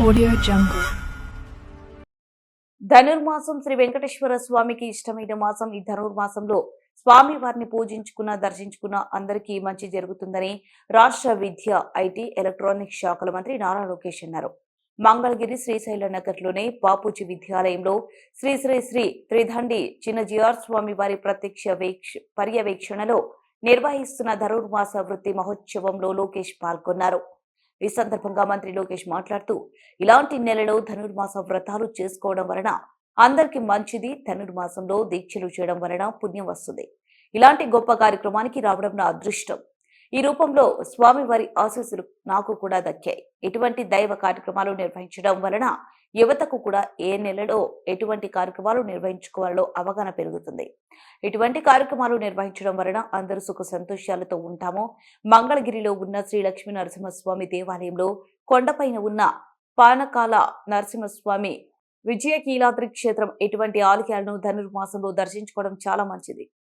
Audio Jungle. ధనుర్మాసం శ్రీ వెంకటేశ్వర స్వామికి ఇష్టమైన మాసం. ఈ ధనుర్మాసంలో స్వామి వారిని పూజించుకున్న దర్శించుకున్న అందరికీ మంచి జరుగుతుందని రాష్ట్ర విద్య, ఐటీ, ఎలక్ట్రానిక్స్ శాఖల మంత్రి నారా లోకేష్ అన్నారు. మంగళగిరి శ్రీశైల నగర్లోని బాపూజీ విద్యాలయంలో శ్రీ శ్రీ శ్రీ త్రిదండి చిన్నజీఆర్ స్వామి వారి ప్రత్యక్ష పర్యవేక్షణలో నిర్వహిస్తున్న ధనుర్మాస వృత్తి మహోత్సవంలో లోకేష్ పాల్గొన్నారు. ఈ సందర్భంగా మంత్రి లోకేష్ మాట్లాడుతూ, ఇలాంటి నెలలో ధనుర్మాస వ్రతాలు చేసుకోవడం వలన అందరికి మంచిది. ధనుర్మాసంలో దీక్షలు చేయడం వలన పుణ్యం వస్తుంది. ఇలాంటి గొప్ప కార్యక్రమానికి రావడం నా అదృష్టం. ఈ రూపంలో స్వామివారి ఆశీస్సులు నాకు కూడా దక్కాయి. ఇటువంటి దైవ కార్యక్రమాలు నిర్వహించడం వలన యువతకు కూడా ఏ నెలలో ఎటువంటి కార్యక్రమాలు నిర్వహించుకోవాలో అవగాహన పెరుగుతుంది. ఇటువంటి కార్యక్రమాలు నిర్వహించడం వలన అందరూ సుఖ సంతోషాలతో ఉంటాము. మంగళగిరిలో ఉన్న శ్రీ లక్ష్మీ నరసింహస్వామి దేవాలయంలో కొండపైన ఉన్న పానకాల నరసింహస్వామి విజయకీలాద్రి క్షేత్రం ఇటువంటి ఆలయాలను ధనుర్మాసంలో దర్శించుకోవడం చాలా మంచిది.